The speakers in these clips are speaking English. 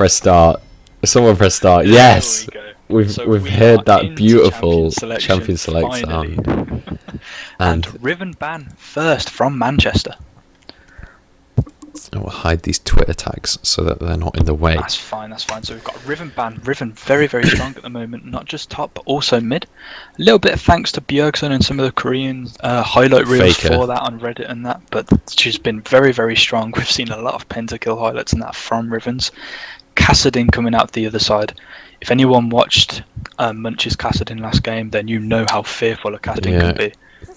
Press start. Someone press start. There Yes, we go. we've So we've we heard are that into beautiful champion champion select finally. sound. And Riven ban first from Manchester. We'll hide these Twitter tags so that they're not in the way. That's fine. So we've got Riven ban. Riven very, very strong at the moment. Not just top, but also mid. A little bit of thanks to Bjergsen and some of the Korean highlight reels Faker. for that on Reddit and that. But she's been very, very strong. We've seen a lot of pentakill highlights and that from Rivens. Kassadin coming out the other side. If anyone watched Munch's Kassadin last game, then you know how fearful a Kassadin can be.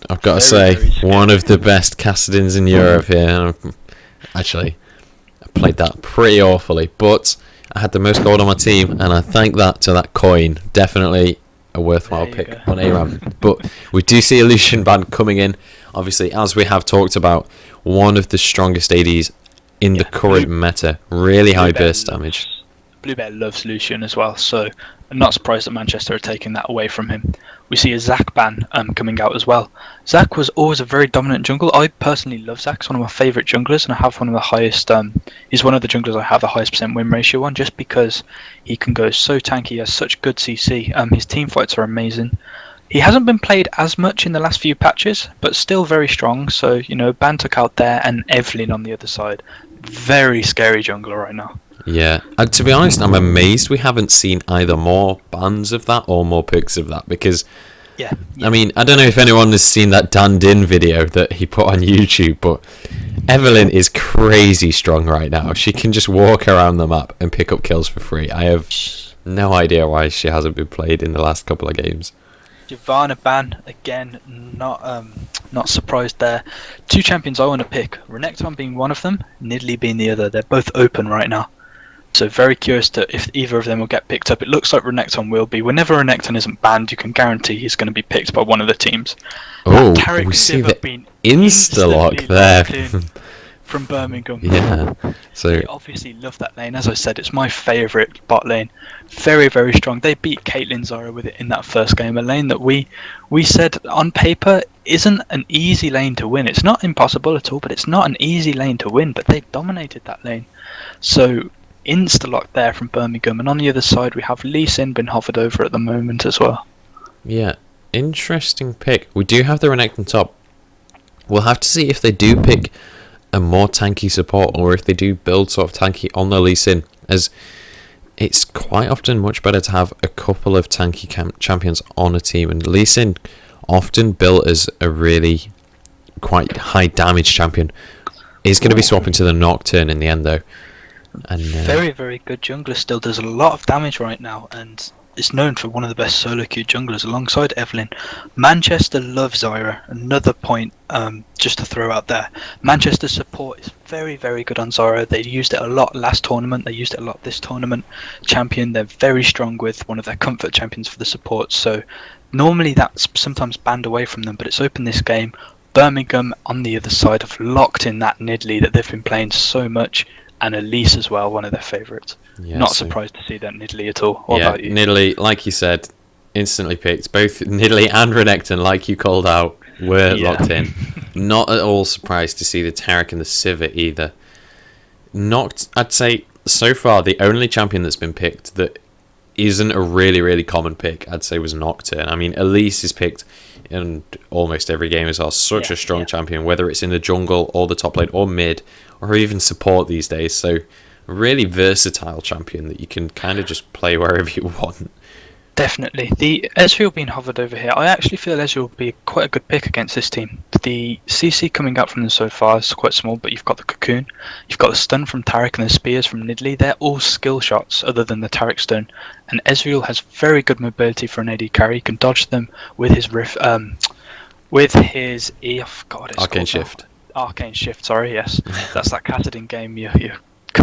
I've got to say, one of the best Kassadins in Europe here. Actually, I played that pretty awfully, but I had the most gold on my team, and I thank that to that coin. Definitely a worthwhile pick on ARAM. But we do see a Lucian ban coming in. Obviously, as we have talked about, one of the strongest ADs in the current meta. Really high burst damage. Blue Bear loves Lucian as well, so I'm not surprised that Manchester are taking that away from him. We see a Zac ban coming out as well. Zac was always a very dominant jungle. I personally love Zac. He's one of my favourite junglers, and I have one of the highest. He's one of the junglers I have the highest % win ratio on, just because he can go so tanky. He has such good CC. His team fights are amazing. He hasn't been played as much in the last few patches, but still very strong. So ban took out there, and Evelyn on the other side. Very scary jungler right now. Yeah, to be honest, I'm amazed we haven't seen either more bans of that or more picks of that, because I mean, I don't know if anyone has seen that Dan Din video that he put on YouTube, but Evelyn is crazy strong right now. She can just walk around the map and pick up kills for free. I have no idea why she hasn't been played in the last couple of games. Giovanna ban again, not surprised there. Two champions I want to pick, Renekton being one of them, Nidalee being the other. They're both open right now. So very curious to if either of them will get picked up. It looks like Renekton will be. Whenever Renekton isn't banned, you can guarantee he's going to be picked by one of the teams. Oh, we see the insta-lock there. From Birmingham. Yeah. So I obviously love that lane. As I said, it's my favourite bot lane. Very, very strong. They beat Caitlyn Zara with it in that first game. A lane that we said on paper isn't an easy lane to win. It's not impossible at all, but it's not an easy lane to win. But they dominated that lane. So insta-lock there from Birmingham, and on the other side we have Lee Sin been hovered over at the moment as well. Yeah, interesting pick. We do have the Renekton top. We'll have to see if they do pick a more tanky support, or if they do build sort of tanky on the Lee Sin, as it's quite often much better to have a couple of tanky champions on a team, and Lee Sin often built as a really quite high damage champion. He's going to be swapping to the Nocturne in the end though. And, very, very good jungler, still does a lot of damage right now, and is known for one of the best solo queue junglers alongside Evelyn. Manchester loves Zyra. Another point just to throw out there. Manchester support is very, very good on Zyra. They used it a lot last tournament. They used it a lot this tournament. Champion, they're very strong with one of their comfort champions for the support. So normally that's sometimes banned away from them, but it's open this game. Birmingham on the other side have locked in that Nidalee that they've been playing so much. And Elise as well, one of their favourites. Yeah, not surprised to see that Nidalee at all. What about you? Nidalee, like you said, instantly picked. Both Nidalee and Renekton, like you called out, were locked in. Not at all surprised to see the Taric and the Sivir either. I'd say, so far, the only champion that's been picked that isn't a really, really common pick, I'd say, was Nocturne. I mean, Elise is picked in almost every game as well. Such a strong champion, whether it's in the jungle or the top lane or mid or even support these days. So a really versatile champion that you can kind of just play wherever you want. Definitely. The Ezreal being hovered over here, I actually feel Ezreal will be quite a good pick against this team. The CC coming out from them so far is quite small, but you've got the Cocoon, you've got the stun from Taric and the spears from Nidalee. They're all skill shots other than the Taric stun. And Ezreal has very good mobility for an AD carry. He can dodge them with his Arcane Shift. Arcane Shift, sorry, yes. That's that Kassadin game you're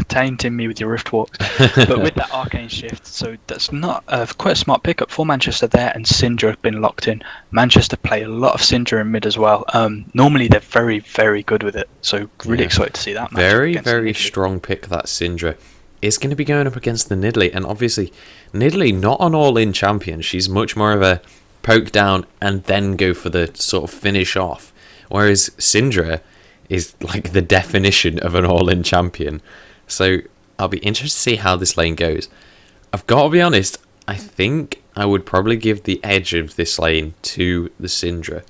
tainting me with your Rift Walks. But with that Arcane Shift, so that's not quite a smart pickup for Manchester there, and Syndra have been locked in. Manchester play a lot of Syndra in mid as well. Normally they're very, very good with it, so really excited to see that match. Very, very strong pick, that Syndra. It's going to be going up against the Nidalee, and obviously Nidalee not an all-in champion. She's much more of a poke down and then go for the sort of finish off, whereas Syndra is like the definition of an all-in champion. So I'll be interested to see how this lane goes. I've got to be honest, I think I would probably give the edge of this lane to the Syndra.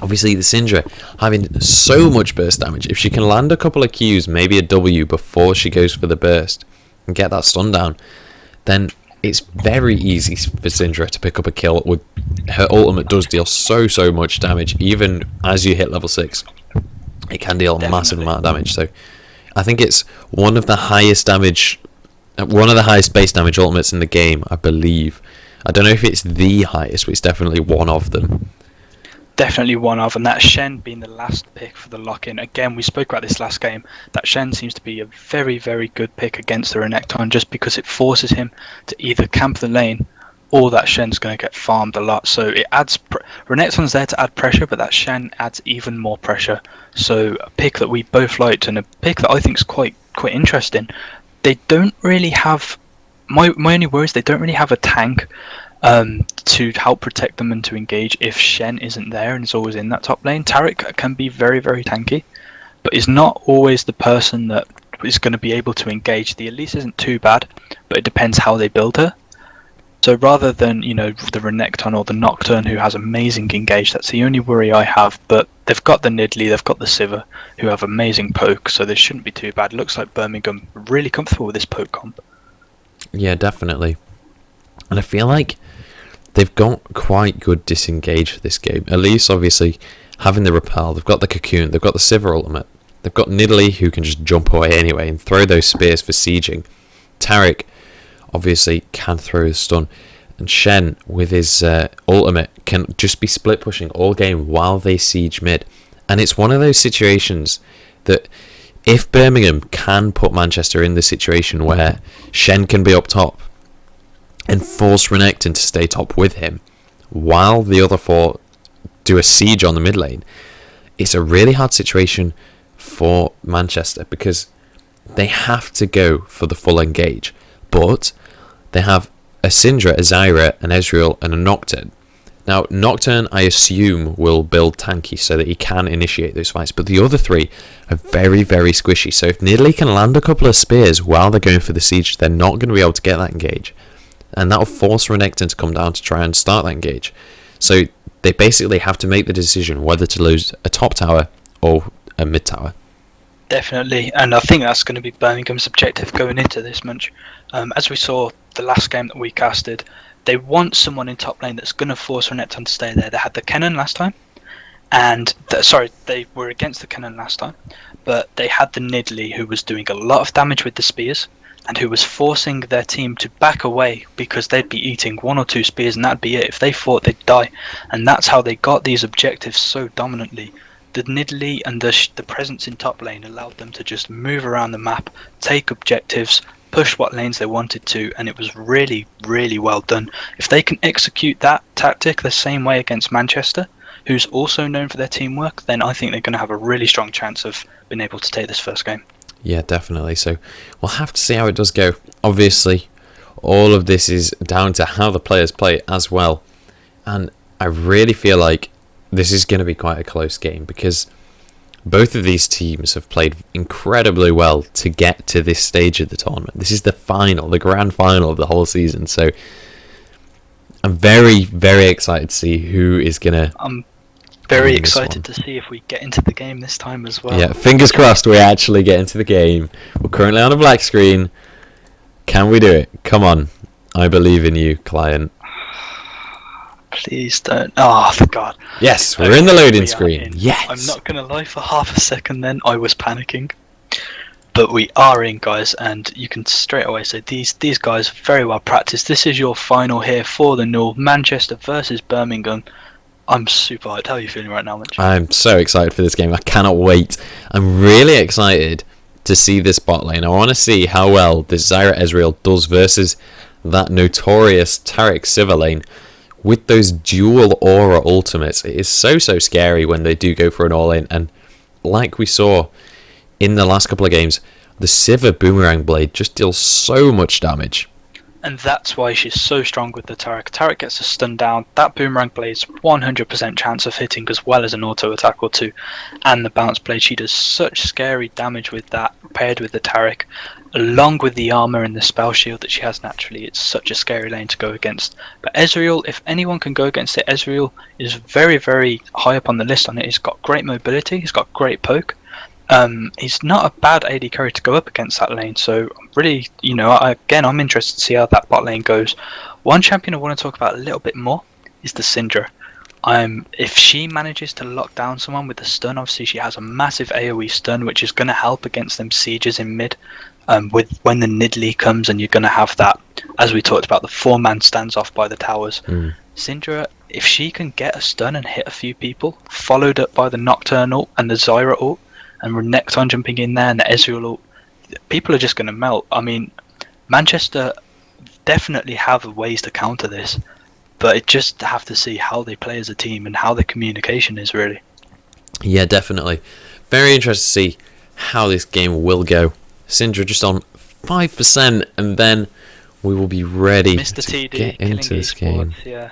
Obviously, the Syndra having so much burst damage. If she can land a couple of Qs, maybe a W before she goes for the burst and get that stun down, then it's very easy for Syndra to pick up a kill. With her ultimate does deal so much damage, even as you hit level 6. It can deal a massive amount of damage. So I think it's one of the highest base damage ultimates in the game, I believe. I don't know if it's the highest, but it's definitely one of them. Definitely one of, and that Shen being the last pick for the lock-in. Again, we spoke about this last game. That Shen seems to be a very, very good pick against the Renekton, just because it forces him to either camp the lane, or that Shen's going to get farmed a lot. So it adds Renekton's there to add pressure, but that Shen adds even more pressure. So a pick that we both liked, and a pick that I think is quite interesting. They don't really have my only worry is they don't really have a tank to help protect them and to engage if Shen isn't there and is always in that top lane. Taric can be very, very tanky, but is not always the person that is going to be able to engage. The Elise isn't too bad, but it depends how they build her. So rather than, the Renekton or the Nocturne who has amazing engage, that's the only worry I have. But they've got the Nidalee, they've got the Sivir, who have amazing poke, so they shouldn't be too bad. It looks like Birmingham really comfortable with this poke comp. Yeah, definitely. And I feel like they've got quite good disengage for this game. Elise, obviously, having the Repel, they've got the Cocoon, they've got the Sivir ultimate, they've got Nidalee, who can just jump away anyway and throw those spears for sieging. Taric, obviously, can throw the stun. And Shen, with his ultimate, can just be split pushing all game while they siege mid. And it's one of those situations that if Birmingham can put Manchester in the situation where Shen can be up top and force Renekton to stay top with him while the other four do a siege on the mid lane, it's a really hard situation for Manchester because they have to go for the full engage. But they have a Syndra, a Zyra, an Ezreal, and a Nocturne. Now, Nocturne, I assume, will build tanky so that he can initiate those fights, but the other three are very, very squishy. So if Nidalee can land a couple of spears while they're going for the siege, they're not going to be able to get that engage. And that'll force Renekton to come down to try and start that engage. So they basically have to make the decision whether to lose a top tower or a mid tower. Definitely, and I think that's going to be Birmingham's objective going into this match. As we saw the last game that we casted, they want someone in top lane that's going to force Renekton to stay there. They had the Kennen last time, and they were against the Kennen last time, but they had the Nidalee who was doing a lot of damage with the spears, and who was forcing their team to back away because they'd be eating 1 or 2 spears and that'd be it. If they fought, they'd die, and that's how they got these objectives so dominantly. The Nidalee and the presence in top lane allowed them to just move around the map, take objectives, push what lanes they wanted to, and it was really, really well done. If they can execute that tactic the same way against Manchester, who's also known for their teamwork, then I think they're going to have a really strong chance of being able to take this first game. Yeah, definitely. So we'll have to see how it does go. Obviously, all of this is down to how the players play as well. And I really feel like this is going to be quite a close game because both of these teams have played incredibly well to get to this stage of the tournament. This is the final, the grand final of the whole season. So I'm very, very excited to see who is going to... I'm very excited to see if we get into the game this time as well. Yeah, fingers crossed we actually get into the game. We're currently on a black screen. Can we do it? Come on. I believe in you, client. Please don't. Oh, for God. Yes, we're in the loading screen. Yes. I'm not going to lie, for half a second then I was panicking. But we are in, guys, and you can straight away say these guys are very well practiced. This is your final here for the NUEL, Manchester versus Birmingham. I'm super hyped. How are you feeling right now, Mitch? I'm so excited for this game. I cannot wait. I'm really excited to see this bot lane. I want to see how well this Zyra Ezreal does versus that notorious Taric Sivir lane with those dual aura ultimates. It is so scary when they do go for an all-in. And like we saw in the last couple of games, the Sivir Boomerang Blade just deals so much damage. And that's why she's so strong with the Taric. Taric gets a stun down. That Boomerang Blade's 100% chance of hitting as well as an auto attack or two. And the Bounce Blade, she does such scary damage with that paired with the Taric. along with the armor and the spell shield that she has naturally. It's such a scary lane to go against. But Ezreal, if anyone can go against it, Ezreal is very, very high up on the list on it. He's got great mobility, he's got great poke. He's not a bad AD carry to go up against that lane, so really, I'm interested to see how that bot lane goes. One champion I want to talk about a little bit more is the Syndra. If she manages to lock down someone with the stun, obviously she has a massive AoE stun, which is going to help against them sieges in mid. With when the Nidalee comes, and you're going to have that, as we talked about, the 4-man stands off by the towers. Syndra, if she can get a stun and hit a few people, followed up by the Nocturne ult and the Zyra ult, and Renekton jumping in there and the Ezreal ult, people are just going to melt. I mean, Manchester definitely have ways to counter this, but it just have to see how they play as a team and how the communication is, really. Yeah, definitely. Very interested to see how this game will go. Syndra just on 5%, and then we will be ready Mr. to TD, get into this game. Yeah,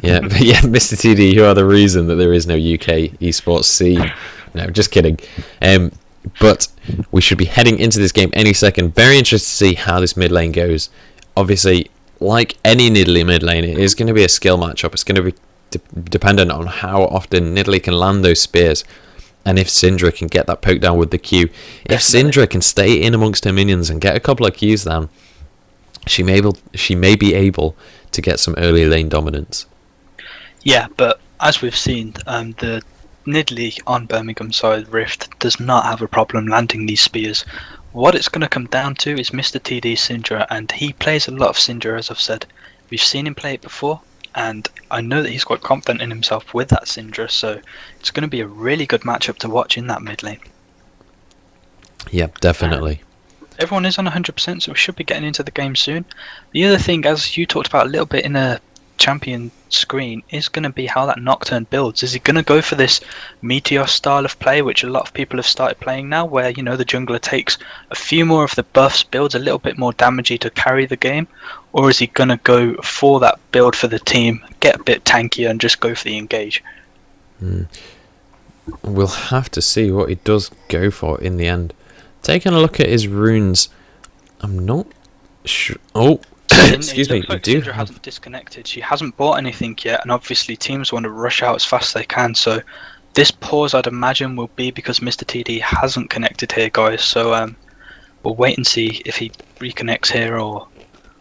Mr. TD, you are the reason that there is no UK esports scene. No, just kidding. But we should be heading into this game any second. Very interested to see how this mid lane goes. Obviously, like any Nidalee mid lane, it is going to be a skill matchup. It's going to be dependent on how often Nidalee can land those spears, and if Syndra can get that poke down with the Q. If Syndra can stay in amongst her minions and get a couple of Qs down, she may be able to get some early lane dominance. Yeah, but as we've seen, the Nidalee on Birmingham side Rift does not have a problem landing these spears. What it's going to come down to is Mr. TD Syndra, and he plays a lot of Syndra, as I've said. We've seen him play it before, and I know that he's quite confident in himself with that Syndra, so it's going to be a really good matchup to watch in that mid lane. Yep, definitely. Everyone is on 100%, so we should be getting into the game soon. The other thing, as you talked about a little bit in the champion screen, is going to be how that Nocturne builds. Is he going to go for this Meteor style of play, which a lot of people have started playing now, where the jungler takes a few more of the buffs, builds a little bit more damagey to carry the game, or is he going to go for that build for the team, get a bit tankier and just go for the engage? We'll have to see what he does go for in the end. Taking a look at his runes, I'm not sure. Oh, excuse me. Like Syndra hasn't disconnected. She hasn't bought anything yet, and obviously teams want to rush out as fast as they can. So this pause, I'd imagine, will be because Mr. TD hasn't connected here, guys. So we'll wait and see if he reconnects here or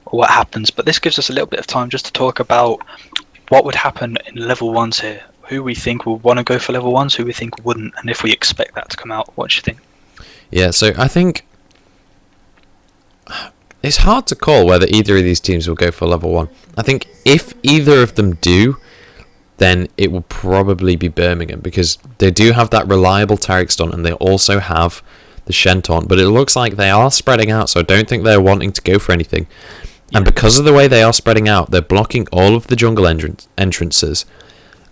what happens. But this gives us a little bit of time just to talk about what would happen in level 1s here. Who we think will want to go for level 1s, who we think wouldn't, and if we expect that to come out. What do you think? Yeah, so I think it's hard to call whether either of these teams will go for level 1. I think if either of them do, then it will probably be Birmingham, because they do have that reliable Taric stun, and they also have the Shen taunt, but it looks like they are spreading out, so I don't think they're wanting to go for anything. And because of the way they are spreading out, they're blocking all of the jungle entrances,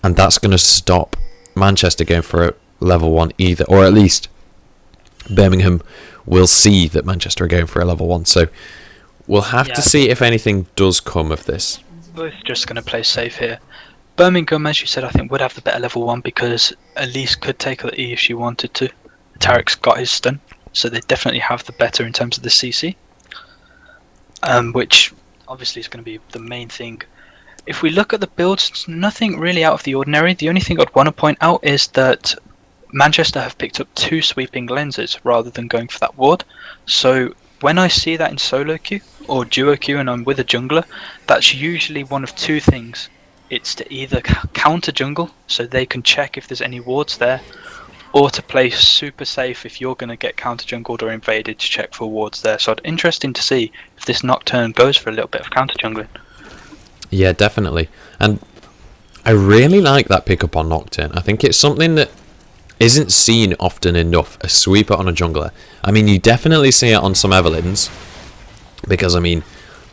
and that's going to stop Manchester going for a level 1 either, or at least Birmingham will see that Manchester are going for a level 1, so we'll have to see if anything does come of this. Both just going to play safe here. Birmingham, as you said, I think would have the better level 1, because Elise could take the E if she wanted to. Taric's got his stun, so they definitely have the better in terms of the CC, which obviously is going to be the main thing. If we look at the builds, it's nothing really out of the ordinary. The only thing I'd want to point out is that Manchester have picked up 2 sweeping lenses rather than going for that ward. So when I see that in solo queue or duo queue and I'm with a jungler, that's usually one of 2 things. It's to either counter jungle, so they can check if there's any wards there, or to play super safe if you're going to get counter jungled or invaded, to check for wards there. So it's interesting to see if this Nocturne goes for a little bit of counter jungling. Yeah, definitely. And I really like that pickup on Nocturne. I think it's something that isn't seen often enough, a sweeper on a jungler. I mean, you definitely see it on some Evelyns, because, I mean,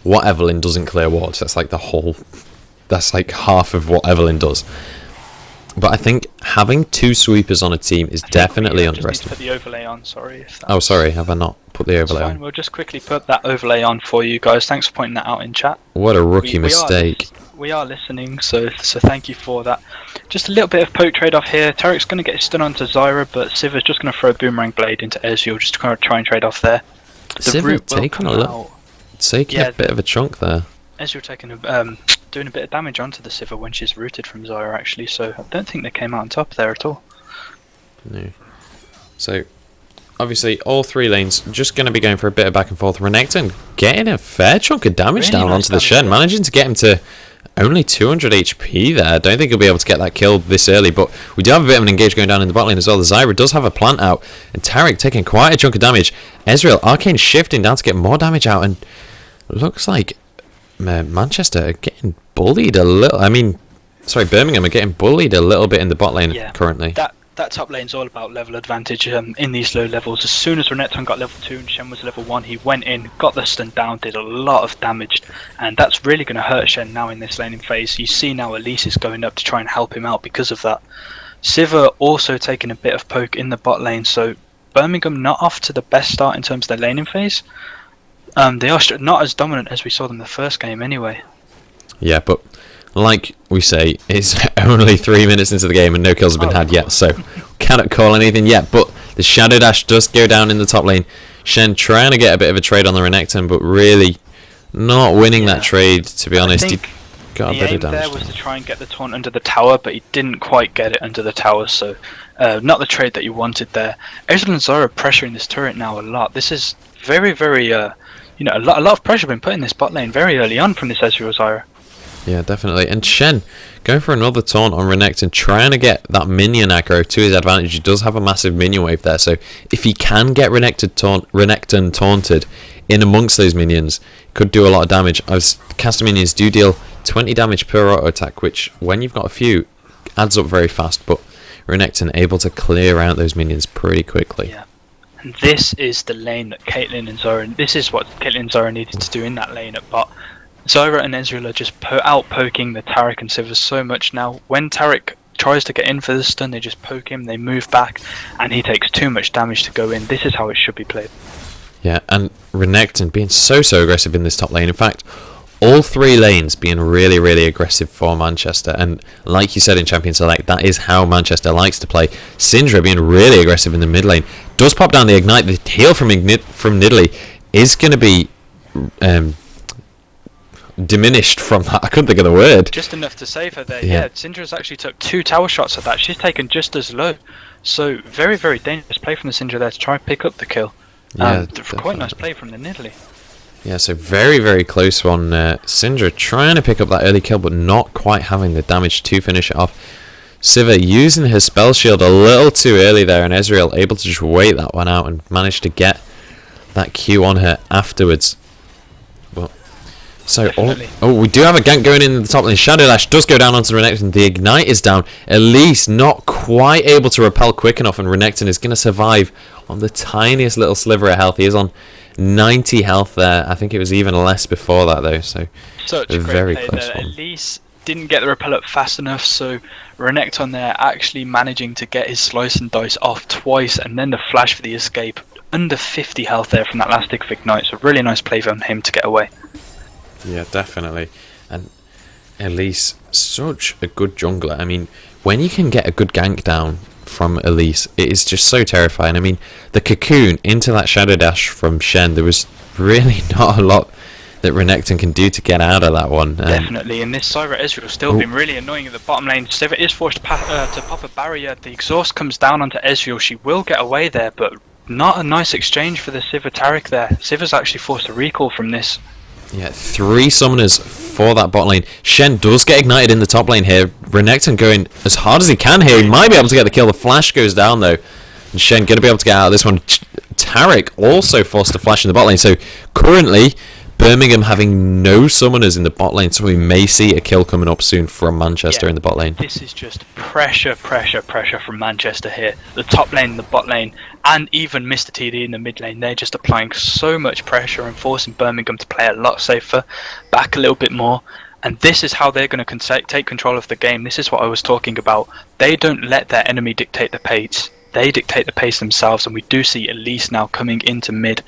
what Evelyn doesn't clear wards? That's like half of what Evelyn does. But I think having 2 sweepers on a team is definitely underestimated. Just need to put the overlay on, sorry. Oh, sorry, have I not put the overlay on? We'll just quickly put that overlay on for you guys. Thanks for pointing that out in chat. What a rookie mistake. We are listening, so thank you for that. Just a little bit of poke trade off here. Taric's going to get his stun onto Zyra, but Siva's just going to throw a Boomerang Blade into Ezreal just to kind of try and trade off there. Civ taking a bit of a chunk there. Ezreal taking doing a bit of damage onto the Sivir when she's rooted from Zyra actually, so I don't think they came out on top there at all. No. So, obviously, all three lanes just going to be going for a bit of back and forth. Renekton getting a fair chunk of damage down onto the Shen, managing to get him to only 200 HP there. I don't think he'll be able to get that kill this early, but we do have a bit of an engage going down in the bot lane as well. The Zyra does have a plant out, and Taric taking quite a chunk of damage. Ezreal, Arcane shifting down to get more damage out, and looks like Manchester are getting bullied a little. Birmingham are getting bullied a little bit in the bot lane currently. That top lane's all about level advantage in these low levels. As soon as Renekton got level 2 and Shen was level 1, he went in, got the stun down, did a lot of damage, and that's really going to hurt Shen now in this laning phase. You see now Elise is going up to try and help him out because of that. Sivir also taking a bit of poke in the bot lane, so Birmingham not off to the best start in terms of their laning phase. They are not as dominant as we saw them the first game anyway. Yeah, but like we say, it's only 3 minutes into the game and no kills have been had yet, so cannot call anything yet. But the Shadow Dash does go down in the top lane. Shen trying to get a bit of a trade on the Renekton, but really not winning that trade, to be honest. He got a bit of damage. There was to try and get the taunt under the tower, but he didn't quite get it under the tower, so not the trade that you wanted there. Ezreal and Zyra pressuring this turret now a lot. This is very, very, a lot of pressure been put in this bot lane very early on from this Ezreal Zyra. Yeah, definitely. And Shen going for another taunt on Renekton, trying to get that minion aggro to his advantage. He does have a massive minion wave there, so if he can get Renekton taunted in amongst those minions, could do a lot of damage. Caster minions do deal 20 damage per auto attack, which when you've got a few adds up very fast, but Renekton able to clear out those minions pretty quickly. Yeah. And this is the lane that Caitlyn and Zyra, this is what Caitlyn and Zyra needed to do in that lane at bot. Zyra and Ezreal are just out-poking the Taric and Sivir so much now. When Taric tries to get in for the stun, they just poke him, they move back, and he takes too much damage to go in. This is how it should be played. Yeah, and Renekton being so aggressive in this top lane. In fact, all three lanes being really, really aggressive for Manchester. And like you said in Champion Select, that is how Manchester likes to play. Syndra being really aggressive in the mid lane. Does pop down the Ignite. The heal from Nidalee is going to be diminished from that. I couldn't think of the word. Just enough to save her there. Yeah, Syndra's actually took 2 tower shots at that. She's taken just as low. So very, very dangerous play from the Syndra there to try and pick up the kill. Yeah, quite nice play from the Nidalee. Yeah, so very, very close one. Syndra trying to pick up that early kill, but not quite having the damage to finish it off. Sivir using her spell shield a little too early there, and Ezreal able to just wait that one out and manage to get that Q on her afterwards. Well, so we do have a gank going in the top lane. Shadow Dash does go down onto Renekton. The Ignite is down. Elise not quite able to repel quick enough, and Renekton is going to survive on the tiniest little sliver of health. He is on 90 health there. I think it was even less before that though. So such a very close one. Elise didn't get the repel up fast enough, so Renekton there actually managing to get his slice and dice off twice, and then the flash for the escape. Under 50 health there from that last tick of Ignite. So really nice play from him to get away. Yeah, definitely. And Elise, such a good jungler. I mean, when you can get a good gank down from Elise, it is just so terrifying. I mean, the cocoon into that Shadow Dash from Shen, there was really not a lot that Renekton can do to get out of that one. Definitely, and this Zyra Ezreal still been really annoying at the bottom lane. Sivir is forced to pop a barrier. The exhaust comes down onto Ezreal. She will get away there, but not a nice exchange for the Sivir Taric there. Sivir's actually forced a recall from this. Yeah, 3 summoners for that bot lane. Shen does get ignited in the top lane here. Renekton going as hard as he can here. He might be able to get the kill. The flash goes down though. And Shen going to be able to get out of this one. Taric also forced to flash in the bot lane. So currently, Birmingham having no summoners in the bot lane. So we may see a kill coming up soon from Manchester in the bot lane. This is just pressure from Manchester here. The top lane, the bot lane, and even Mr. TD in the mid lane. They're just applying so much pressure and forcing Birmingham to play a lot safer, back a little bit more. And this is how they're going to take control of the game. This is what I was talking about. They don't let their enemy dictate the pace. They dictate the pace themselves, and we do see Elise now coming into mid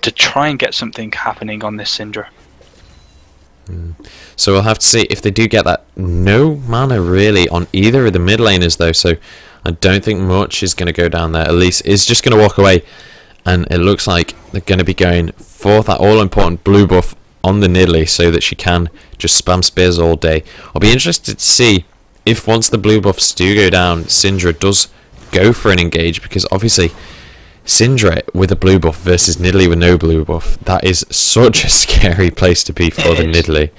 to try and get something happening on this Syndra. So we'll have to see if they do get that. No mana really on either of the mid laners though, so I don't think much is going to go down there. Elise is just going to walk away, and it looks like they're going to be going for that all-important blue buff on the Nidalee so that she can just spam spears all day. I'll be interested to see if once the blue buffs do go down, Syndra does go for an engage, because obviously Syndra with a blue buff versus Nidalee with no blue buff, that is such a scary place to be for the Nidalee.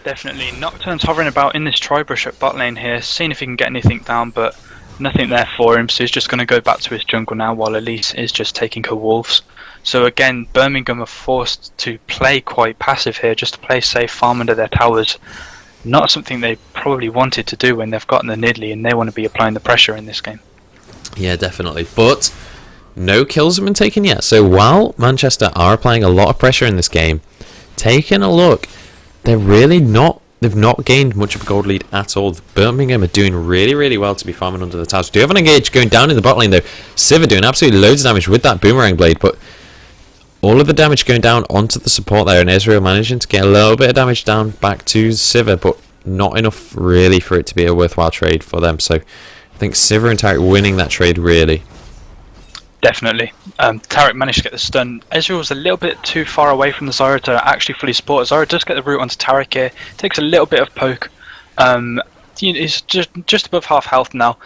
Definitely. Nocturne's hovering about in this tri-brush at bot lane here, seeing if he can get anything down, but nothing there for him, so he's just going to go back to his jungle now while Elise is just taking her wolves. So again, Birmingham are forced to play quite passive here, just to play safe, farm under their towers. Not something they probably wanted to do when they've gotten the Nidalee and they want to be applying the pressure in this game. Yeah, definitely. But no kills have been taken yet. So while Manchester are applying a lot of pressure in this game, taking a look, they're really not. They've not gained much of a gold lead at all. Birmingham are doing really, really well to be farming under the towers. Do you have an engage going down in the bot lane though? Sivir doing absolutely loads of damage with that boomerang blade, but all of the damage going down onto the support there, and Ezreal managing to get a little bit of damage down back to Sivir, but not enough really for it to be a worthwhile trade for them. So I think Sivir and Tarek winning that trade really. Definitely. Tarek managed to get the stun. Ezreal was a little bit too far away from the Zyra to actually fully support. Zyra does get the root onto Tarek here. Takes a little bit of poke. He's just above half health now.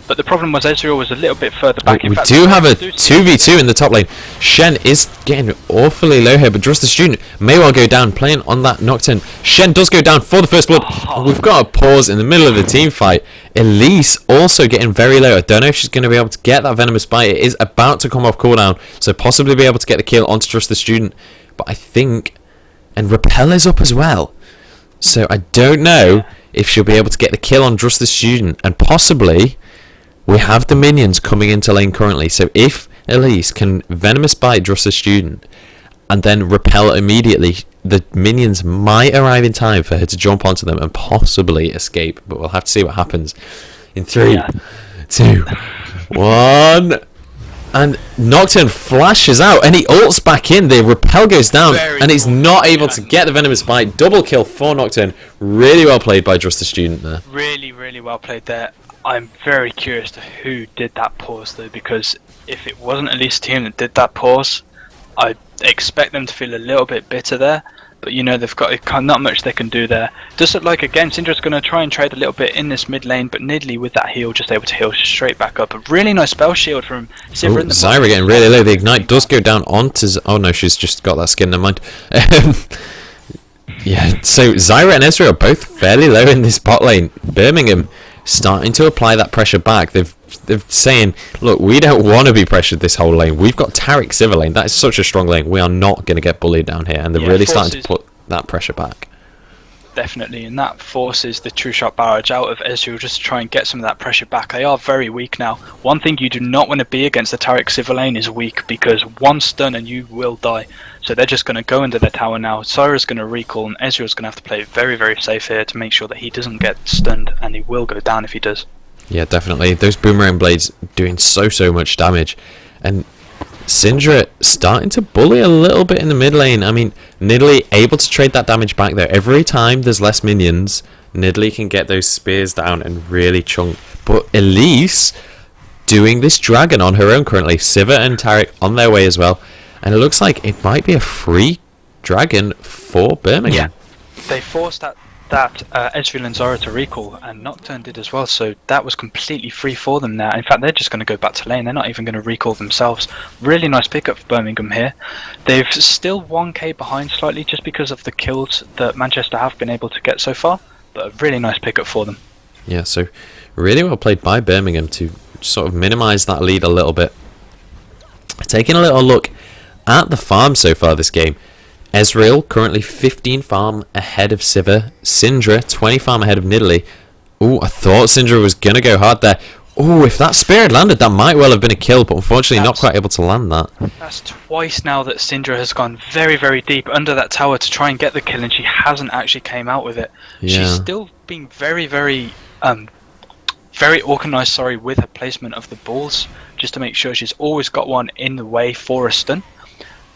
But the problem was Ezreal was a little bit further back. We do have a 2v2 in the top lane. Shen is getting awfully low here, but Just the Student may well go down, playing on that Nocturne. Shen does go down for the first blood. We've got a pause in the middle of the team fight. Elise also getting very low. I don't know if she's going to be able to get that Venomous Bite. It is about to come off cooldown, so possibly be able to get the kill onto Just the Student. But I think... And Repel is up as well. So I don't know if she'll be able to get the kill on Just the Student, and possibly... We have the minions coming into lane currently, so if Elise can Venomous Bite Just the Student and then repel immediately, the minions might arrive in time for her to jump onto them and possibly escape, but we'll have to see what happens. In 3, 2, 1... And Nocturne flashes out and he ults back in, the repel goes down and he's not able to get the Venomous Bite. Double kill for Nocturne. Really well played by Just the Student there. Really, really well played there. I'm very curious to who did that pause though, because if it wasn't at least team that did that pause, I expect them to feel a little bit bitter there. But you know, they've got not much they can do there. Does look like again Syndra's going to try and trade a little bit in this mid lane, but Nidalee with that heal just able to heal straight back up. A really nice spell shield from Sivir. In the Zyra getting really low. The ignite does go down onto... Oh no, she's just got that skin, never mind. Yeah, so Zyra and Ezreal are both fairly low in this bot lane. Birmingham starting to apply that pressure back. They're saying, look, we don't want to be pressured this whole lane. We've got Tarek Sivir lane. That is such a strong lane. We are not going to get bullied down here. And they're really starting to put that pressure back. Definitely, and that forces the True Shot barrage out of Ezreal just to try and get some of that pressure back. They are very weak now. One thing you do not want to be against the Tarek Sivir lane is weak, because one stun and you will die. So they're just going to go into their tower now. Zyra's going to recall, and Ezreal's going to have to play very, very safe here to make sure that he doesn't get stunned, and he will go down if he does. Yeah, definitely. Those boomerang blades doing so much damage. And Syndra starting to bully a little bit in the mid lane. I mean, Nidalee able to trade that damage back there. Every time there's less minions, Nidalee can get those spears down and really chunk. But Elise doing this dragon on her own currently. Sivir and Tarek on their way as well. And it looks like it might be a free dragon for Birmingham. Yeah, they forced that Ezreal and Zyra to recall, and Nocturne did as well, so that was completely free for them now. In fact, they're just going to go back to lane. They're not even going to recall themselves. Really nice pickup for Birmingham here. They've still 1k behind slightly just because of the kills that Manchester have been able to get so far, but a really nice pickup for them. Yeah, so really well played by Birmingham to sort of minimise that lead a little bit. Taking a little look at the farm so far this game. Ezreal currently 15 farm ahead of Sivir. Syndra 20 farm ahead of Nidalee. Oh, I thought Syndra was going to go hard there. Oh, if that spear had landed, that might well have been a kill, but unfortunately not quite able to land that. That's twice now that Syndra has gone very, very deep under that tower to try and get the kill, and she hasn't actually came out with it. Yeah. She's still being very, very organised, with her placement of the balls, just to make sure she's always got one in the way for a stun.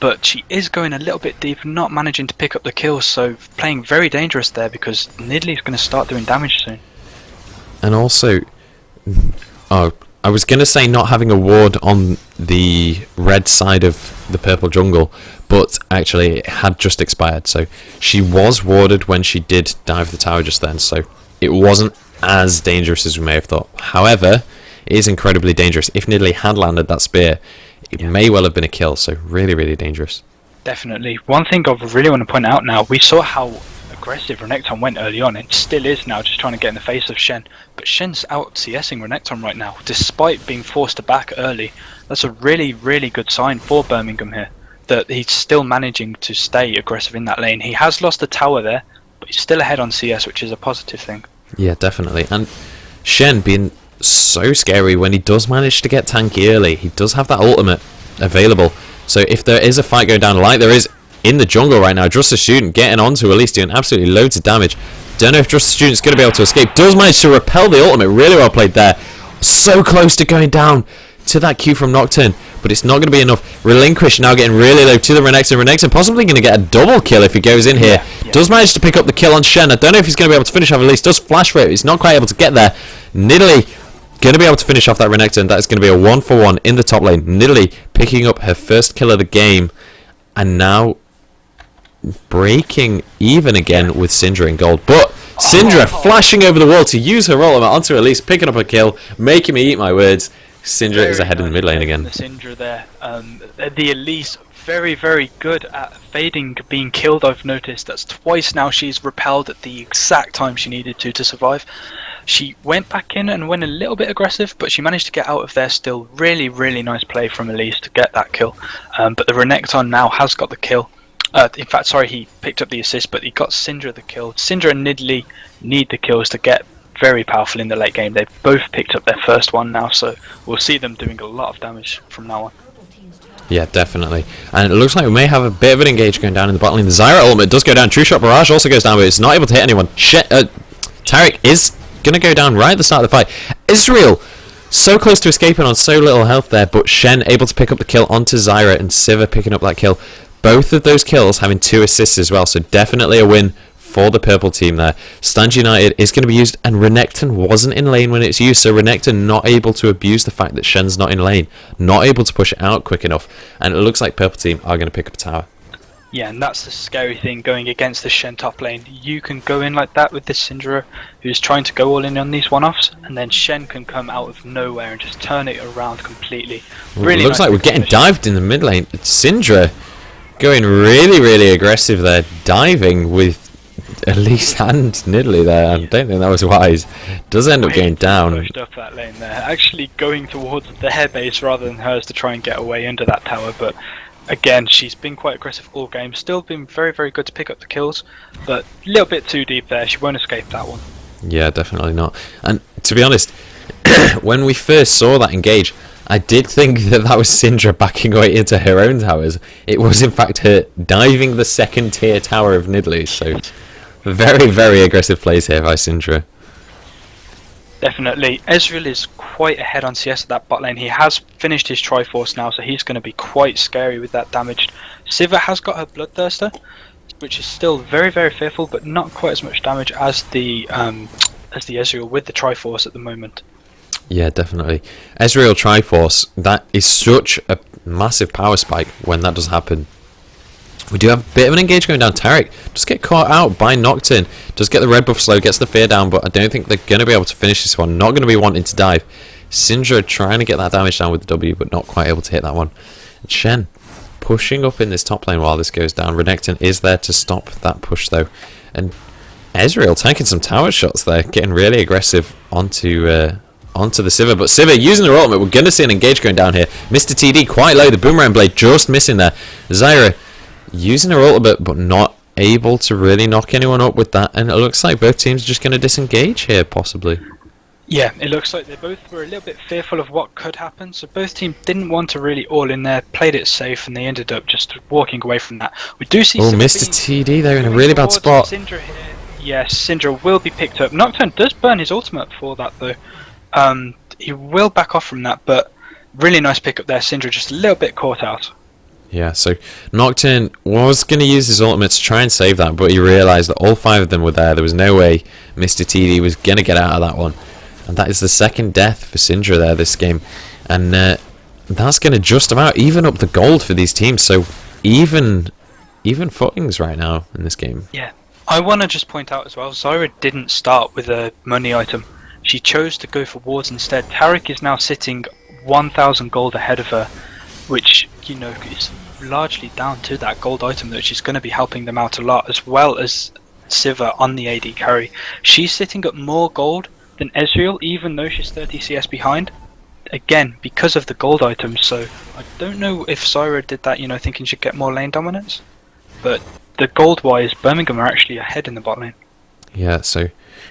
But she is going a little bit deep, not managing to pick up the kills, so playing very dangerous there because Nidalee's going to start doing damage soon. And also, I was going to say not having a ward on the red side of the purple jungle, but actually it had just expired. So she was warded when she did dive the tower just then, so it wasn't as dangerous as we may have thought. However, it is incredibly dangerous. If Nidalee had landed that spear, it may well have been a kill, so really, really dangerous. Definitely. One thing I really want to point out now, we saw how aggressive Renekton went early on, and still is now, just trying to get in the face of Shen. But Shen's out CSing Renekton right now, despite being forced to back early. That's a really, really good sign for Birmingham here, that he's still managing to stay aggressive in that lane. He has lost the tower there, but he's still ahead on CS, which is a positive thing. Yeah, definitely. And Shen being so scary when he does manage to get tanky early. He does have that ultimate available. So if there is a fight going down, like there is in the jungle right now, Just a Student getting onto Elise, doing absolutely loads of damage. Don't know if Just a Student's going to be able to escape. Does manage to repel the ultimate. Really well played there. So close to going down to that Q from Nocturne, but it's not going to be enough. Relinquish now getting really low to the Renekton. Renekton possibly going to get a double kill if he goes in here. Yeah. Does manage to pick up the kill on Shen. I don't know if he's going to be able to finish off Elise. Does flash for it. He's not quite able to get there. Nidalee going to be able to finish off that Renekton. That is going to be a 1-for-1 in the top lane. Nidalee picking up her first kill of the game, and now breaking even again with Syndra in gold. But Syndra flashing over the wall to use her ultimate onto Elise, picking up a kill, making me eat my words. Syndra is ahead in the mid lane again. The Syndra there. The Elise very, very good at fading being killed, I've noticed. That's twice now she's repelled at the exact time she needed to survive. She went back in and went a little bit aggressive, but she managed to get out of there still. Really, really nice play from Elise to get that kill. But the Renekton now has got the kill. In fact, sorry, he picked up the assist, but he got Syndra the kill. Syndra and Nidalee need the kills to get very powerful in the late game. They've both picked up their first one now, so we'll see them doing a lot of damage from now on. Yeah, definitely. And it looks like we may have a bit of an engage going down in the bot lane. The Zyra ultimate does go down. True Shot Barrage also goes down, but it's not able to hit anyone. Taric is going to go down right at the start of the fight. Israel so close to escaping on so little health there, but Shen able to pick up the kill onto Zyra, and Sivir picking up that kill. Both of those kills having 2 assists as well, so definitely a win for the purple team there. Stand United is going to be used, and Renekton wasn't in lane when it's used, so Renekton not able to abuse the fact that Shen's not in lane, not able to push it out quick enough, and it looks like purple team are going to pick up a tower. Yeah, and that's the scary thing going against the Shen top lane. You can go in like that with this Syndra who's trying to go all in on these one-offs, and then Shen can come out of nowhere and just turn it around completely. Really looks nice like we're getting dived in the mid lane. Syndra going really, really aggressive there, diving with Elise and Nidalee there. I don't think that was wise. Does end up going down. Pushed up that lane there, actually going towards their base rather than hers to try and get away under that tower, but again, she's been quite aggressive all game, still been very, very good to pick up the kills, but a little bit too deep there. She won't escape that one. Yeah, definitely not. And to be honest, when we first saw that engage, I did think that that was Syndra backing away into her own towers. It was in fact her diving the second tier tower of Nidalee, so very, very aggressive plays here by Syndra. Definitely. Ezreal is quite ahead on CS at that bot lane. He has finished his Triforce now, so he's going to be quite scary with that damage. Sivir has got her Bloodthirster, which is still very, very fearful, but not quite as much damage as the Ezreal with the Triforce at the moment. Yeah, definitely. Ezreal Triforce, that is such a massive power spike when that does happen. We do have a bit of an engage going down. Taric just get caught out by Nocturne. Does get the red buff slow, gets the fear down, but I don't think they're going to be able to finish this one. Not going to be wanting to dive. Syndra trying to get that damage down with the W, but not quite able to hit that one. And Shen pushing up in this top lane while this goes down. Renekton is there to stop that push though. And Ezreal taking some tower shots there, getting really aggressive onto the Sivir, but Sivir using the ultimate. We're going to see an engage going down here. Mr. TD quite low, the Boomerang Blade just missing there. Zyra using her ultimate, but not able to really knock anyone up with that, and it looks like both teams are just going to disengage here, possibly. Yeah, it looks like they both were a little bit fearful of what could happen, so both teams didn't want to really all in there, played it safe, and they ended up just walking away from that. We do see Mr. TD, they're in a really bad spot. Syndra here. Yes, Syndra will be picked up. Nocturne does burn his ultimate for that though. He will back off from that, but really nice pick up there. Syndra just a little bit caught out. Yeah, so Nocturne was going to use his ultimate to try and save that, but he realised that all 5 of them were there. There was no way Mr. TD was going to get out of that one. And that is the second death for Syndra there this game. And that's going to just about even up the gold for these teams. So even footings right now in this game. Yeah. I want to just point out as well, Zyra didn't start with a money item. She chose to go for wards instead. Taric is now sitting 1,000 gold ahead of her, which, you know, is largely down to that gold item, which is going to be helping them out a lot, as well as Siva on the AD carry. She's sitting at more gold than Ezreal, even though she's 30 CS behind. Again, because of the gold items, so I don't know if Zyra did that, you know, thinking she'd get more lane dominance. But the gold-wise, Birmingham are actually ahead in the bot lane. Yeah, so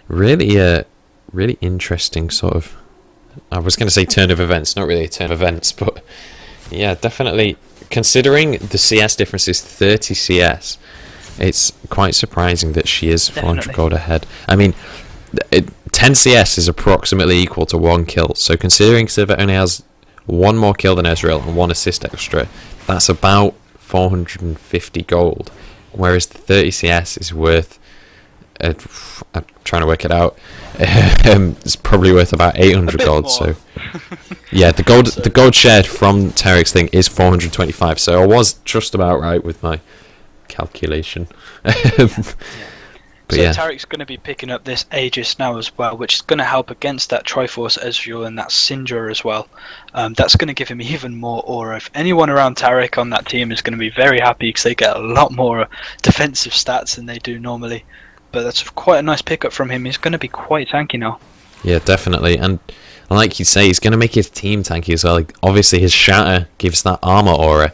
really interesting sort of, I was going to say turn of events, not really a turn of events, but yeah, definitely, considering the CS difference is 30 CS, it's quite surprising that she is 400 gold ahead. I mean, 10 CS is approximately equal to 1 kill, so considering Siva only has 1 more kill than Ezreal and 1 assist extra, that's about 450 gold, whereas the 30 CS is worth, I'm trying to work it out, it's probably worth about 800 gold. More. So yeah, the gold shared from Taric's thing is 425, so I was just about right with my calculation. But so yeah, Taric's going to be picking up this Aegis now as well, which is going to help against that Triforce Ezreal and that Syndra as well. That's going to give him even more aura. If anyone around Taric on that team is going to be very happy, because they get a lot more defensive stats than they do normally. But that's quite a nice pickup from him. He's going to be quite tanky now. Yeah, definitely. And like you say, he's going to make his team tanky as well. Like, obviously, his Shatter gives that armor aura,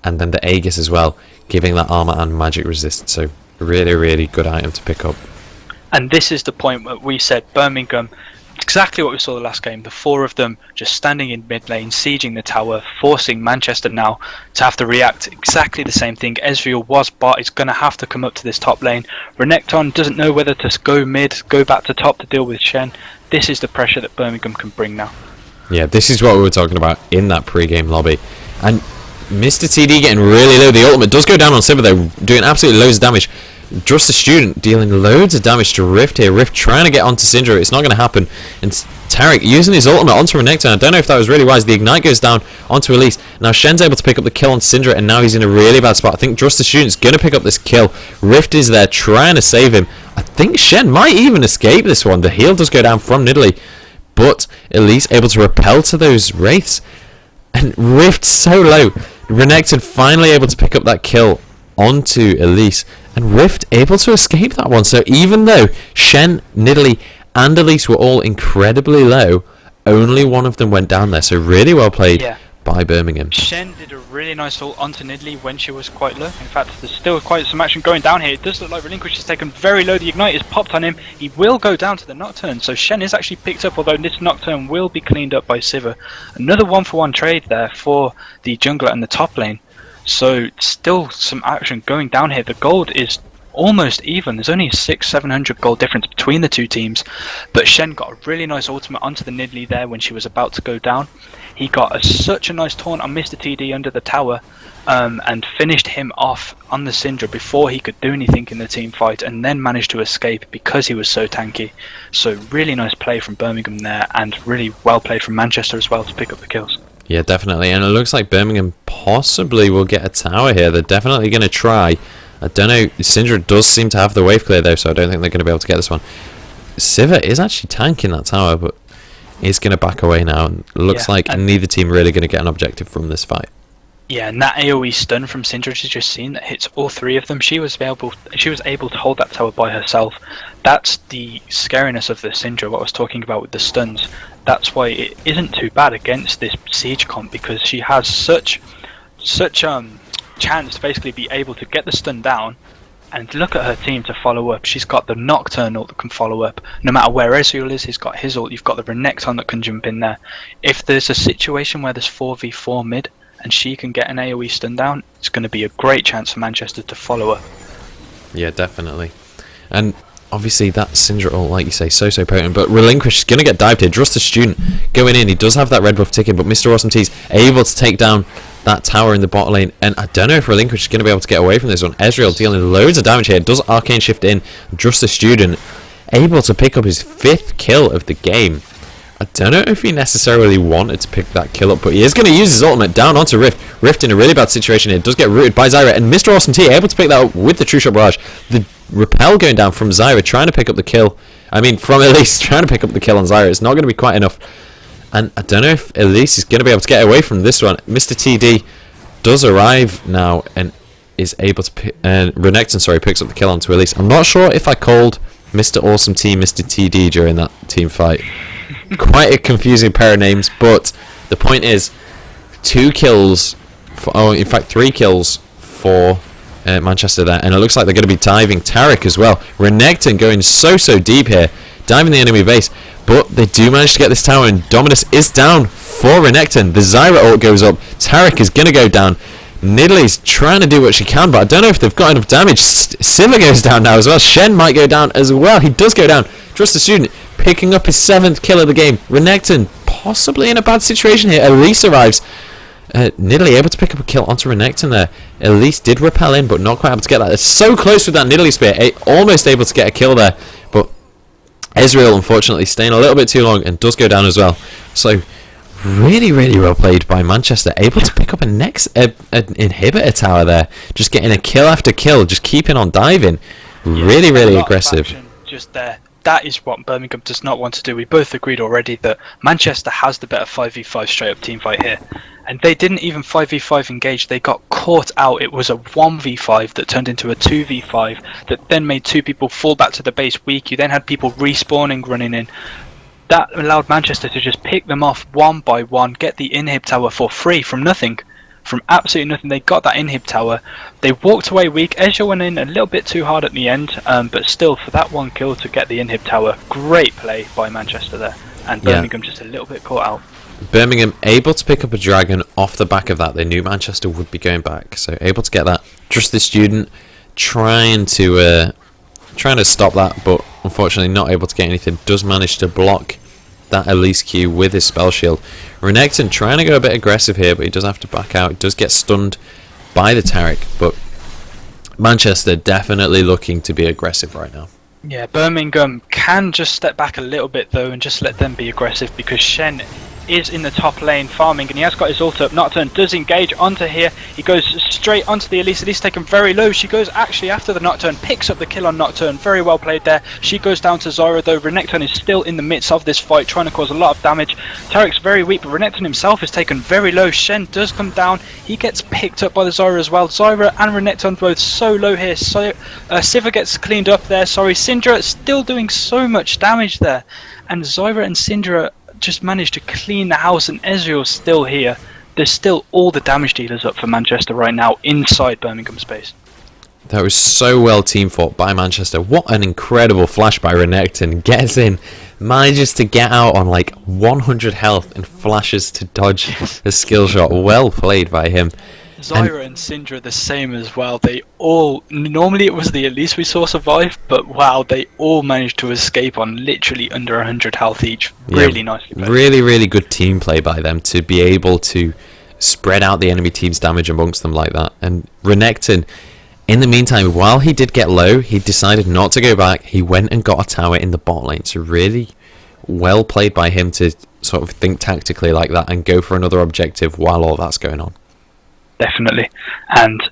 and then the Aegis as well, giving that armor and magic resist. So really good item to pick up. And this is the point where we said Birmingham, exactly what we saw the last game, the 4 of them just standing in mid lane, sieging the tower, forcing Manchester now to have to react exactly the same thing. Ezreal was bot, is going to have to come up to this top lane. Renekton doesn't know whether to go mid, go back to top to deal with Shen. This is the pressure that Birmingham can bring now. Yeah, this is what we were talking about in that pre-game lobby. And Mr. TD getting really low. The ultimate does go down on Siva though, doing absolutely loads of damage. Just a student dealing loads of damage to Rift here. Rift trying to get onto Syndra. It's not going to happen. And Taric using his ultimate onto Renekton. I don't know if that was really wise. The Ignite goes down onto Elise. Now Shen's able to pick up the kill on Syndra, and now he's in a really bad spot. I think Just the Student's going to pick up this kill. Rift is there trying to save him. I think Shen might even escape this one. The heal does go down from Nidalee, but Elise able to repel to those Wraiths. And Rift so low. Renekton finally able to pick up that kill onto Elise, and Rift able to escape that one. So even though Shen, Nidalee and Elise were all incredibly low, only one of them went down there. So really well played by Birmingham. Shen did a really nice ult onto Nidalee when she was quite low. In fact, there's still quite some action going down here. It does look like Relinquish is taken very low. The Ignite is popped on him. He will go down to the Nocturne. So Shen is actually picked up, although this Nocturne will be cleaned up by Siva. Another 1-for-1 trade there for the jungler and the top lane. So still some action going down here. The gold is almost even. There's only a 600-700 gold difference between the two teams. But Shen got a really nice ultimate onto the Nidalee there when she was about to go down. He got such a nice taunt on Mr. TD under the tower, and finished him off on the Syndra before he could do anything in the team fight, and then managed to escape because he was so tanky. So really nice play from Birmingham there, and really well played from Manchester as well to pick up the kills. Yeah, definitely. And it looks like Birmingham possibly will get a tower here. They're definitely going to try. I don't know. Syndra does seem to have the wave clear though, so I don't think they're going to be able to get this one. Siva is actually tanking that tower, but is going to back away now. And looks like neither team really going to get an objective from this fight. Yeah, and that AoE stun from Syndra she's just seen that hits all 3 of them. She was able to hold that tower by herself. That's the scariness of the Syndra, what I was talking about with the stuns. That's why it isn't too bad against this siege comp, because she has such chance to basically be able to get the stun down, and look at her team to follow up. She's got the Nocturne ult that can follow up. No matter where Ezreal is, he's got his ult. You've got the Renekton that can jump in there. If there's a situation where there's 4v4 mid, and she can get an AoE stun down, it's going to be a great chance for Manchester to follow her. Yeah, definitely. And obviously that Syndra ult, like you say, so potent, but Relinquish is going to get dived here. Just a student going in. He does have that red buff ticking, but Mr. Awesome T's able to take down that tower in the bot lane, and I don't know if Relinquish is going to be able to get away from this one. Ezreal dealing loads of damage here, does Arcane Shift in. Just a student able to pick up his 5th kill of the game. I don't know if he necessarily wanted to pick that kill up, but he is going to use his ultimate down onto Rift. Rift in a really bad situation here. Does get rooted by Zyra, and Mr. Awesome T able to pick that up with the True Shot Barrage. The repel going down from Zyra, trying to pick up the kill. I mean, from Elise trying to pick up the kill on Zyra. It's not going to be quite enough. And I don't know if Elise is going to be able to get away from this one. Mr. TD does arrive now and is able to pick... Renekton, sorry, picks up the kill onto Elise. I'm not sure if I called Mr. Awesome T Mr. TD during that team fight. Quite a confusing pair of names, but the point is 2 kills... in fact, 3 kills for Manchester there. And it looks like they're going to be diving Taric as well. Renekton going so deep here. Diving the enemy base. But they do manage to get this tower, and Dominus is down for Renekton. The Zyra ult goes up. Taric is going to go down. Nidalee trying to do what she can, but I don't know if they've got enough damage. Sivir goes down now as well. Shen might go down as well. He does go down. Trust the Student picking up his 7th kill of the game. Renekton possibly in a bad situation here. Elise arrives. Nidalee able to pick up a kill onto Renekton there. Elise did repel in, but not quite able to get that. It's so close with that Nidalee spear. Almost able to get a kill there, but Ezreal unfortunately staying a little bit too long and does go down as well. So really well played by Manchester, able to pick up an inhibitor tower there, just getting a kill after kill, just keeping on diving. Really aggressive. Just there. That is what Birmingham does not want to do. We both agreed already that Manchester has the better 5v5 straight up team fight here. And they didn't even 5v5 engage, they got caught out. It was a 1v5 that turned into a 2v5 that then made 2 people fall back to the base weak. You then had people respawning, running in. That allowed Manchester to just pick them off one by one, get the inhib tower for free from nothing. From absolutely nothing, they got that inhib tower. They walked away weak. Ezreal went in a little bit too hard at the end, but still, for that 1 kill to get the inhib tower, great play by Manchester there. And Birmingham just a little bit caught out. Birmingham able to pick up a dragon off the back of that. They knew Manchester would be going back, so able to get that. Just the Student trying to stop that, but unfortunately not able to get anything. Does manage to block that Elise Q with his spell shield. Renekton trying to go a bit aggressive here, but he does have to back out. He does get stunned by the Taric, but Manchester definitely looking to be aggressive right now. Yeah, Birmingham can just step back a little bit though and just let them be aggressive, because Shen is in the top lane farming and he has got his ult up. Nocturne does engage onto here. He goes straight onto the Elise. Elise taken very low. She goes actually after the Nocturne, picks up the kill on Nocturne. Very well played there. She goes down to Zyra though. Renekton is still in the midst of this fight, trying to cause a lot of damage. Taric's very weak, but Renekton himself is taken very low. Shen does come down. He gets picked up by the Zyra as well. Zyra and Renekton both so low here. So Sivir gets cleaned up there. Sorry, Syndra still doing so much damage there. And Zyra and Syndra just managed to clean the house, and Ezreal's still here. There's still all the damage dealers up for Manchester right now inside Birmingham space. That was so well team fought by Manchester. What an incredible flash by Renekton. Gets in, manages to get out on like 100 health and flashes to dodge the skill shot. Well played by him. Zyra and Syndra the same as well. They all, normally it was the Elise we saw survive, but wow, they all managed to escape on literally under 100 health each. Really nicely played. Really good team play by them to be able to spread out the enemy team's damage amongst them like that. And Renekton, in the meantime, while he did get low, he decided not to go back. He went and got a tower in the bot lane. So really well played by him to sort of think tactically like that and go for another objective while all that's going on. Definitely. And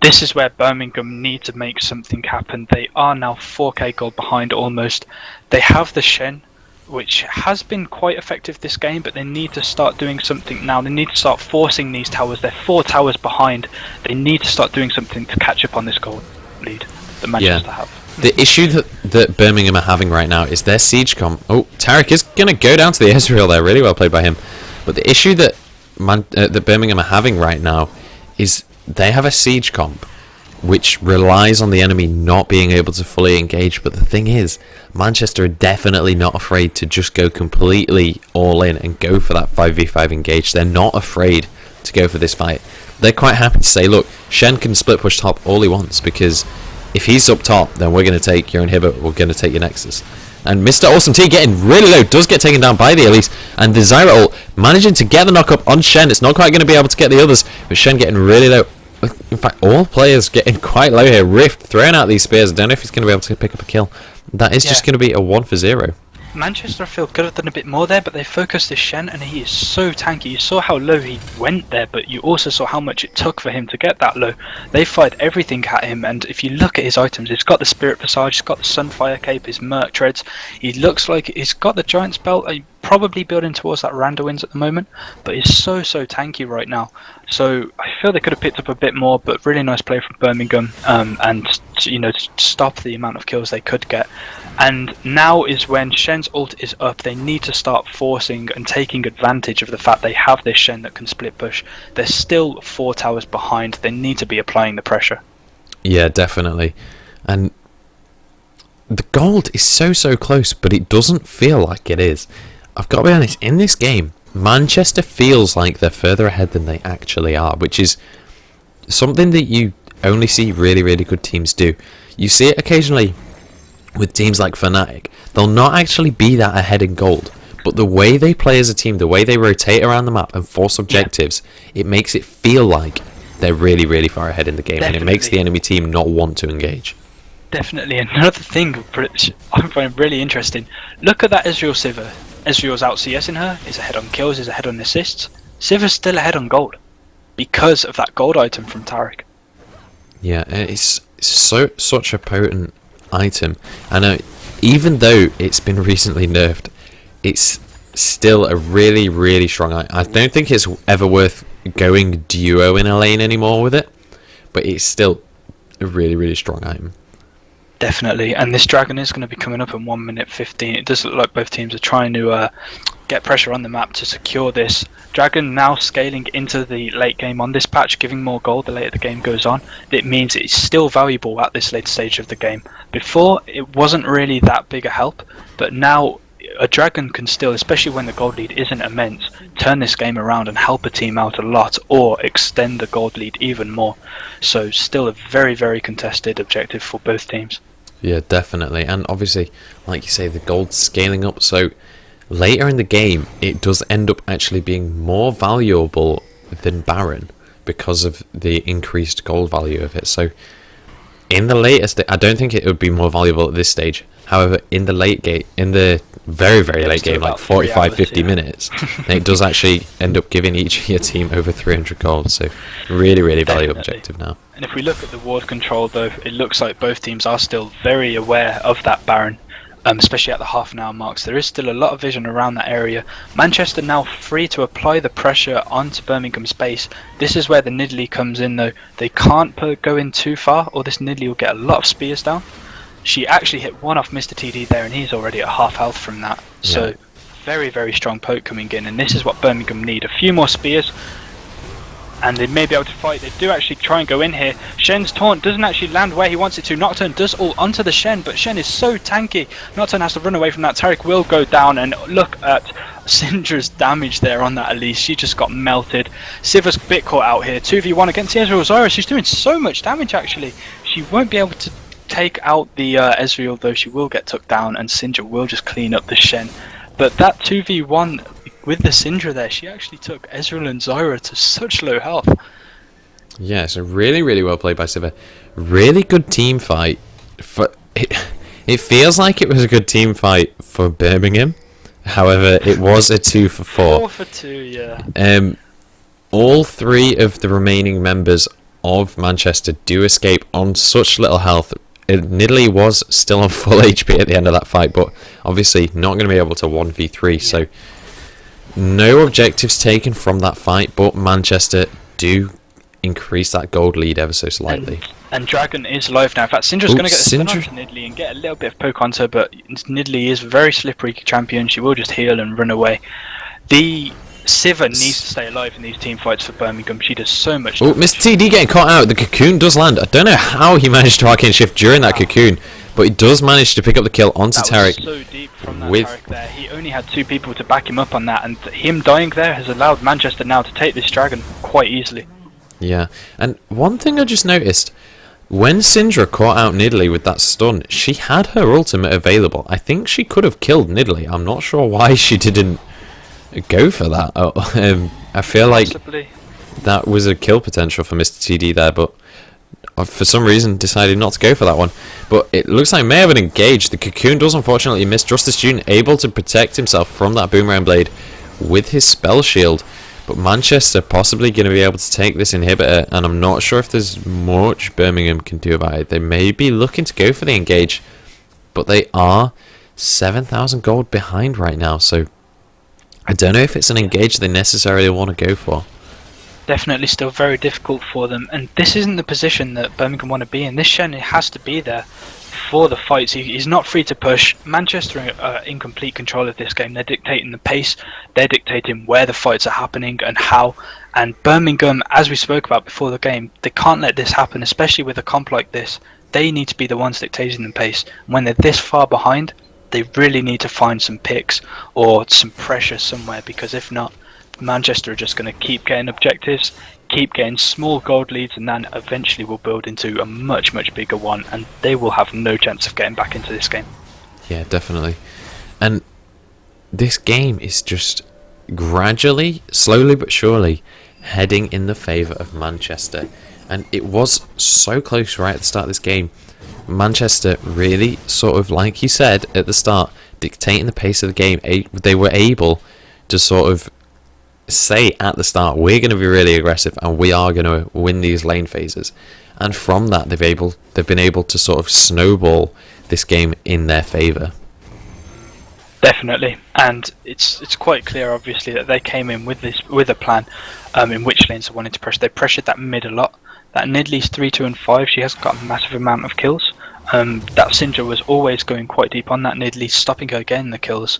this is where Birmingham need to make something happen. They are now 4k gold behind almost. They have the Shen, which has been quite effective this game, but they need to start doing something now. They need to start forcing these towers. They're 4 towers behind. They need to start doing something to catch up on this gold lead that Manchester have. The issue that Birmingham are having right now is their siege comp. Oh, Taric is going to go down to the Ezreal there. Really well played by him. But the issue that that Birmingham are having right now is they have a siege comp which relies on the enemy not being able to fully engage. But the thing is, Manchester are definitely not afraid to just go completely all in and go for that 5v5 engage. They're not afraid to go for this fight. They're quite happy to say, look, Shen can split push top all he wants, because if he's up top, then we're going to take your inhibitor, we're going to take your Nexus. And Mr. Awesome T getting really low, does get taken down by the Elise, and the Zyra ult managing to get the knock up on Shen. It's not quite going to be able to get the others, but Shen getting really low. In fact, all players getting quite low here. Rift throwing out these spears. I don't know if he's going to be able to pick up a kill. That is just going to be a 1 for 0. Manchester, I feel, could have done a bit more there, but they focused this Shen, and he is so tanky. You saw how low he went there, but you also saw how much it took for him to get that low. They fired everything at him, and if you look at his items, he's got the Spirit Visage, he's got the Sunfire Cape, his Merc Treads. He looks like he's got the Giant's Belt, probably building towards that Randuin's at the moment, but he's so tanky right now. So I feel they could have picked up a bit more, but really nice play from Birmingham, and stop the amount of kills they could get. And now is when Shen's ult is up. They need to start forcing and taking advantage of the fact they have this Shen that can split push. They're still 4 towers behind. They need to be applying the pressure. Yeah, definitely. And the gold is so close, but it doesn't feel like it is. I've got to be honest, in this game, Manchester feels like they're further ahead than they actually are, which is something that you only see really good teams do. You see it occasionally with teams like Fnatic. They'll not actually be that ahead in gold, but the way they play as a team, the way they rotate around the map and force objectives, it makes it feel like they're really far ahead in the game. Definitely. And it makes the enemy team not want to engage. Definitely. Another thing which I find really interesting, look at that Ezreal Sivir. Ezreal's out CSing her, is ahead on kills, is ahead on assists. Sivir's still ahead on gold because of that gold item from Taric. Yeah, it's such a potent item, and even though it's been recently nerfed, it's still a really strong item. I don't think it's ever worth going duo in a lane anymore with it, but it's still a really strong item. Definitely, and this dragon is going to be coming up in 1 minute 15. It does look like both teams are trying to get pressure on the map to secure this. Dragon now scaling into the late game on this patch, giving more gold the later the game goes on. It means it's still valuable at this late stage of the game. Before, it wasn't really that big a help, but now a dragon can still, especially when the gold lead isn't immense, turn this game around and help a team out a lot, or extend the gold lead even more. So still a very contested objective for both teams. Yeah, definitely. And obviously, like you say, the gold's scaling up, so later in the game it does end up actually being more valuable than Baron because of the increased gold value of it. So in the latest, I don't think it would be more valuable at this stage. However, in the late game, in the very late game, like 45-50 minutes, it does actually end up giving each of your team over 300 gold. So really valuable objective now. And if we look at the ward control, though, it looks like both teams are still very aware of that Baron, especially at the half an hour marks. There is still a lot of vision around that area. Manchester now free to apply the pressure onto Birmingham's base. This is where the Nidalee comes in, though. They can't go in too far, or this Nidalee will get a lot of spears down. She actually hit one off Mr. TD there, and he's already at half health from that. Yeah. So very strong poke coming in, and this is what Birmingham need. A few more spears, and they may be able to fight. They do actually try and go in here. Shen's taunt doesn't actually land where he wants it to. Nocturne does all onto the Shen, but Shen is so tanky. Nocturne has to run away from that. Taric will go down, and look at Syndra's damage there on that Elise. She just got melted. Sivir's bit caught out here. 2v1 against the Ezreal Zyra. She's doing so much damage, actually. She won't be able to take out the Ezreal, though. She will get took down, and Syndra will just clean up the Shen. But that 2v1 with the Syndra there, she actually took Ezreal and Zyra to such low health. Yeah, so really well played by Sivir. Really good team fight. It feels like it was a good team fight for Birmingham. However, it was a 2-for-4. 4 for 2, yeah. All 3 of the remaining members of Manchester do escape on such little health. Nidalee was still on full HP at the end of that fight, but obviously not going to be able to 1v3. So no objectives taken from that fight, but Manchester do increase that gold lead ever so slightly. And Dragon is live now. In fact, Syndra's going to get a stun onto Nidalee and get a little bit of poke onto her, but Nidalee is a very slippery champion. She will just heal and run away. The Sivir needs to stay alive in these team fights for Birmingham. She does so much damage. Oh, Mr. TD getting caught out. The cocoon does land. I don't know how he managed to arcane shift during that cocoon, but he does manage to pick up the kill onto Taric. That was so deep from that Taric there. He only had 2 people to back him up on that, and him dying there has allowed Manchester now to take this dragon quite easily. Yeah, and one thing I just noticed, when Syndra caught out Nidalee with that stun, she had her ultimate available. I think she could have killed Nidalee. I'm not sure why she didn't go for that. I feel like that was a kill potential for Mr. TD there, but for some reason decided not to go for that one. But it looks like may have an engage. The Cocoon does unfortunately miss. Just the Student able to protect himself from that Boomerang Blade with his Spell Shield. But Manchester possibly going to be able to take this inhibitor, and I'm not sure if there's much Birmingham can do about it. They may be looking to go for the engage, but they are 7,000 gold behind right now, so I don't know if it's an engage they necessarily want to go for. Definitely still very difficult for them, and this isn't the position that Birmingham want to be in. This Shen has to be there for the fights. He's not free to push. Manchester are in complete control of this game. They're dictating the pace, they're dictating where the fights are happening and how. And Birmingham, as we spoke about before the game, they can't let this happen, especially with a comp like this. They need to be the ones dictating the pace. When they're this far behind, they really need to find some picks or some pressure somewhere, because if not, Manchester are just going to keep getting objectives, keep getting small gold leads, and then eventually will build into a much, much bigger one, and they will have no chance of getting back into this game. Yeah, definitely. And this game is just gradually, slowly but surely, heading in the favour of Manchester. And it was so close right at the start of this game. Manchester really, sort of like you said at the start, dictating the pace of the game. They were able to sort of say at the start, we're going to be really aggressive and we are going to win these lane phases, and from that they've been able to sort of snowball this game in their favour. Definitely, and it's quite clear obviously that they came in with a plan in which lanes they wanted to pressure. They pressured that mid a lot. That Nidlee's 3, 2 and 5, she has got a massive amount of kills. That Syndra was always going quite deep on that Nidlee, stopping her getting the kills.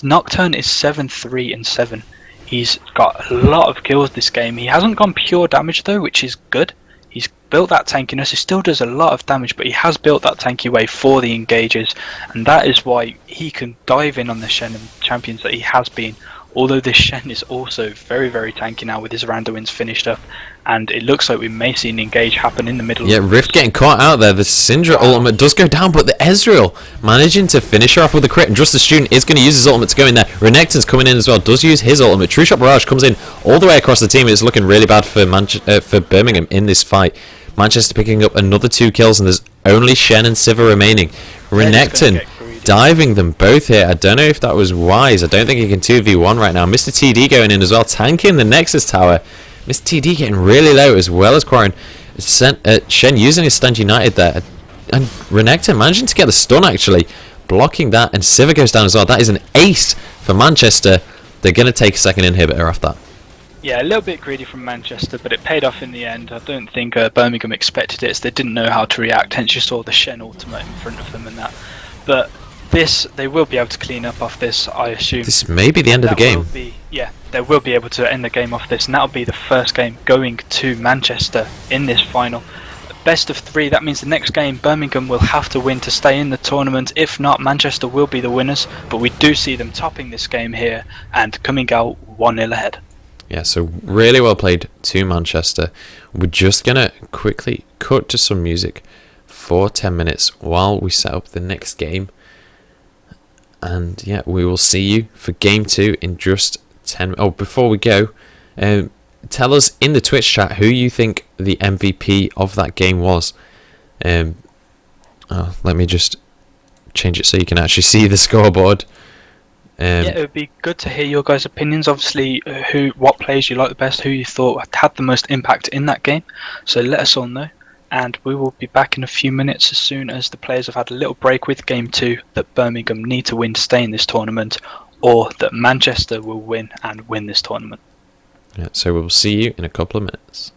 Nocturne is 7, 3 and 7. He's got a lot of kills this game. He hasn't gone pure damage though, which is good. He's built that tankiness. He still does a lot of damage, but he has built that tanky way for the engages, and that is why he can dive in on the Shen and champions that he has been. Although this Shen is also very, very tanky now with his Randuin's finished up, and it looks like we may see an engage happen in the middle. Yeah, Rift getting caught out there. The Syndra ultimate does go down, but the Ezreal managing to finish her off with a crit, and just the Student is going to use his ultimate to go in there. Renekton's coming in as well, does use his ultimate. True Shot Barrage comes in all the way across the team. It's looking really bad for Birmingham in this fight. Manchester picking up another 2 kills, and there's only Shen and Sivir remaining. Renekton diving them both here. I don't know if that was wise. I don't think he can 2v1 right now. Mr. TD going in as well, tanking the Nexus tower. Mr. TD getting really low as well as Quarren. Shen using his Stand United there. And Renekton managing to get the stun actually, blocking that, and Sivir goes down as well. That is an ace for Manchester. They're going to take a second inhibitor off that. Yeah, a little bit greedy from Manchester, but it paid off in the end. I don't think Birmingham expected it, so they didn't know how to react, hence you saw the Shen ultimate in front of them and that. But this, they will be able to clean up off this, I assume. This may be the end of the game. They will be able to end the game off this, and that'll be the first game going to Manchester in this final. Best of 3, that means the next game Birmingham will have to win to stay in the tournament. If not, Manchester will be the winners, but we do see them topping this game here and coming out 1-0 ahead. Yeah, so really well played to Manchester. We're just going to quickly cut to some music for 10 minutes while we set up the next game. And yeah, we will see you for game 2 in just 10. Oh, before we go, tell us in the Twitch chat who you think the MVP of that game was. Let me just change it so you can actually see the scoreboard. Yeah, it would be good to hear your guys' opinions. Obviously, what players you like the best, who you thought had the most impact in that game. So let us all know. And we will be back in a few minutes as soon as the players have had a little break with game 2 that Birmingham need to win to stay in this tournament, or that Manchester will win and win this tournament. Yeah, so we'll see you in a couple of minutes.